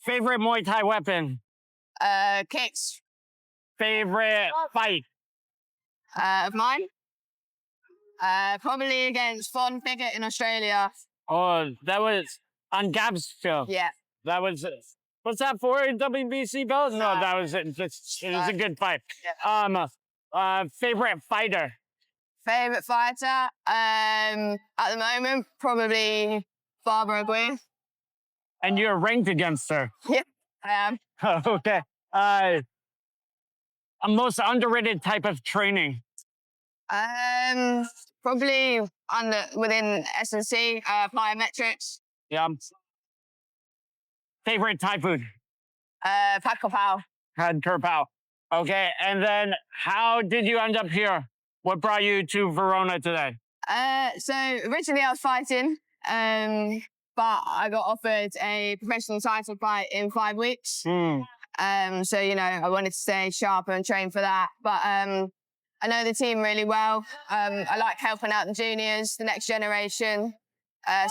Favorite Muay Thai weapon? Kicks. Favorite fight? Of mine? Probably against Von Biggett in Australia. Oh, that was on Gab's show. Yeah. That was, what's that for? A WBC belt? No, that was it. It was a good fight. Yeah. Favorite fighter? Favorite fighter? At the moment, probably Barbara Aguirre. And you're ranked against her? Yeah, I am. Okay. A most underrated type of training? Probably within S&C, plyometrics. Yeah. Favorite Thai food? Pad Kapow. Pad Kapow. Okay. And then how did you end up here? What brought you to Verona today? So originally I was fighting, but I got offered a professional title fight in 5 weeks. So, I wanted to stay sharp and train for that. But I know the team really well. I like helping out the juniors, the next generation.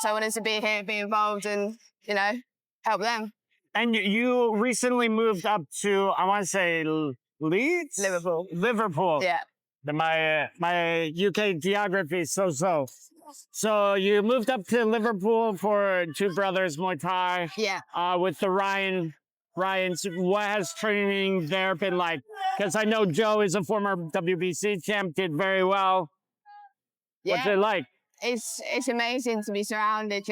So I wanted to be here, be involved and, help them. And you recently moved up to, I want to say, Leeds? Liverpool. Yeah. My UK geography is so. So you moved up to Liverpool for Two Brothers Muay Thai. Yeah. With the Ryan's. What has training there been like? Because I know Joe is a former WBC champ, did very well. Yeah. What's it like? It's amazing to be surrounded.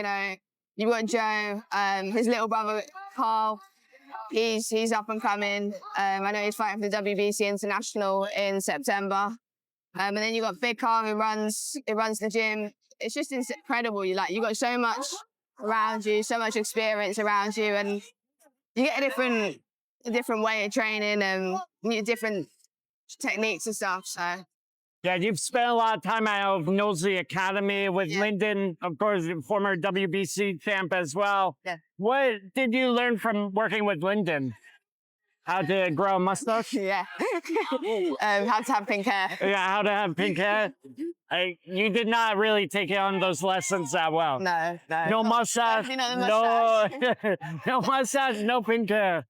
You've got Joe, his little brother Carl. He's up and coming. I know he's fighting for the WBC International in September. And then you've got Big Carl who runs the gym. It's just incredible. You've got so much around you, so much experience around you, and you get a different way of training and different techniques and stuff. So yeah, you've spent a lot of time at Nosey Academy with Lyndon, of course, former WBC champ as well. Yeah. What did you learn from working with Lyndon? How to grow a mustache? Yeah. How to have pink hair. Yeah, how to have pink hair. You did not really take on those lessons that well. No. No mustache. No mustache, no pink hair.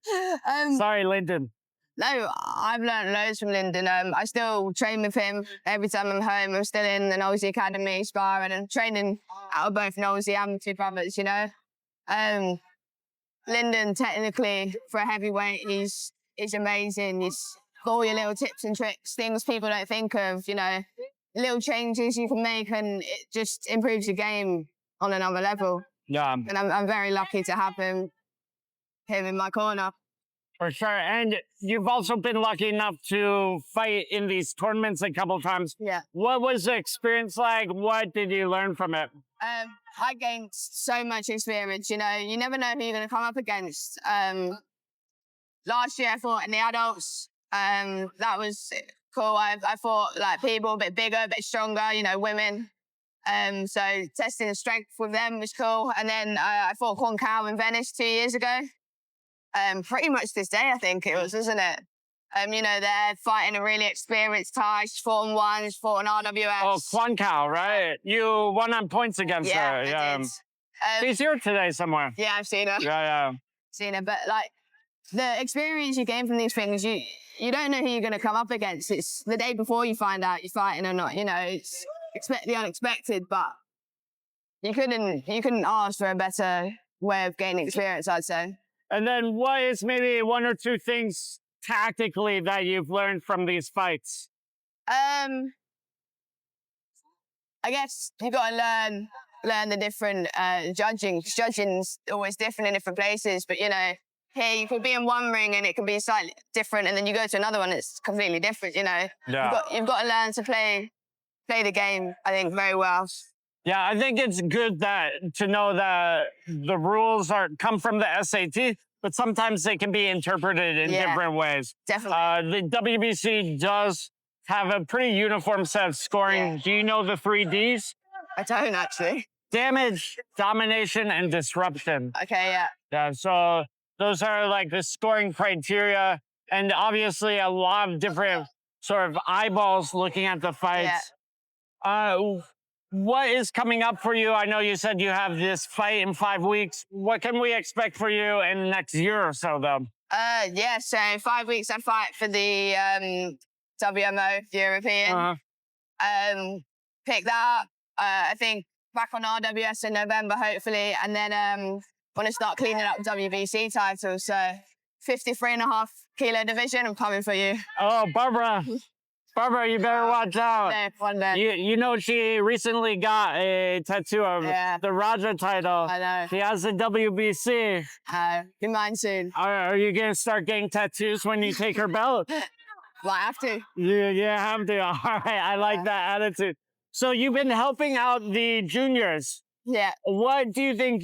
Sorry, Lyndon. No, I've learned loads from Lyndon. I still train with him every time I'm home. I'm still in the Nosey Academy sparring and training out of both Nosey and Two Brothers, Lyndon, technically, for a heavyweight, he's amazing. He's got all your little tips and tricks, things people don't think of, little changes you can make, and it just improves your game on another level. Yeah. And I'm very lucky to have him in my corner. For sure. And you've also been lucky enough to fight in these tournaments a couple of times. Yeah. What was the experience like? What did you learn from it? I gained so much experience, you never know who you're going to come up against. Last year I fought in the adults. That was cool. I fought like people a bit bigger, a bit stronger, women. So testing the strength with them was cool. And then I fought Quan Cao in Venice 2 years ago. Pretty much this day, I think it was, isn't it? They're fighting a really experienced Thai. She's fought on one, she's fought on RWS. Oh, Quan Cao, right? You won on points against her. I did. She's here today somewhere. Yeah, I've seen her. Yeah. Seen her, but the experience you gain from these things, you don't know who you're going to come up against. It's the day before you find out you're fighting or not. It's expect the unexpected, but you couldn't ask for a better way of gaining experience, I'd say. And then what is maybe one or two things tactically that you've learned from these fights? I guess you've got to learn the different judging. Judging's always different in different places, but here you could be in one ring and it can be slightly different, and then you go to another one, it's completely different. Yeah. You've got to learn to play the game, I think, very well. Yeah, I think it's good to know that the rules come from the SAT, but sometimes they can be interpreted in different ways. Definitely. The WBC does have a pretty uniform set of scoring. Yeah. Do you know the 3 Ds? I don't, actually. Damage, domination, and disruption. Okay, yeah. Yeah, so those are like the scoring criteria, and obviously a lot of different sort of eyeballs looking at the fights. Yeah. what is coming up for you? I know you said you have this fight in 5 weeks. What can we expect for you in the next year or so, though? Yeah, so 5 weeks I fight for the WMO European. Pick that up. I think back on RWS in November, hopefully, and then want to start cleaning up WBC titles. So 53.5 kilo division, I'm coming for you. Oh, Barbara. Barbara, you better watch out. One day. You know, she recently got a tattoo of the Raja title. I know. She has the WBC. Be mine soon. Are you going to start getting tattoos when you take her belt? Well, I have to. Yeah, have to. All right, I like that attitude. So you've been helping out the juniors. Yeah. What do you think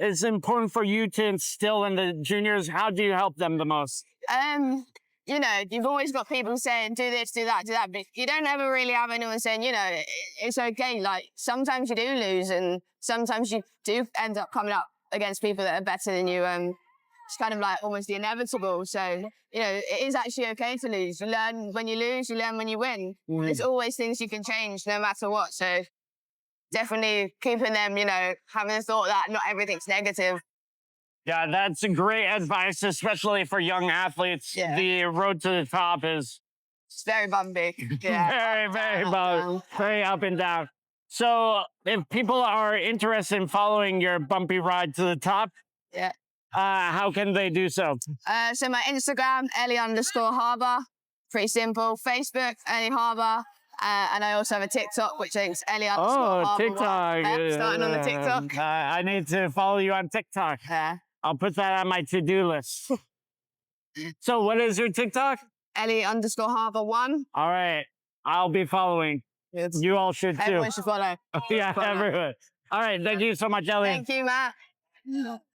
is important for you to instill in the juniors? How do you help them the most? You know, you've always got people saying, do this, do that, but you don't ever really have anyone saying, you know, it's okay. Like, sometimes you do lose and sometimes you do end up coming up against people that are better than you. It's kind of like almost the inevitable. So, you know, it is actually okay to lose. You learn when you lose, you learn when you win. There's always things you can change no matter what. So definitely keeping them, you know, having the thought that not everything's negative. Yeah, that's great advice, especially for young athletes. Yeah. The road to the top is it's very bumpy. Yeah. very bumpy, very up and down. So if people are interested in following your bumpy ride to the top, how can they do so? So my Instagram, Ellie_Harbor. Pretty simple. Facebook, Ellie Harbor. And I also have a TikTok, which is Ellie_Harbor. Oh, TikTok. Starting on the TikTok. I need to follow you on TikTok. Yeah. I'll put that on my to-do list. So what is your TikTok? Ellie_Harbor1. All right. I'll be following. You all should too. Everyone should follow. Yeah, everyone. All right. Thank you so much, Ellie. Thank you, Matt.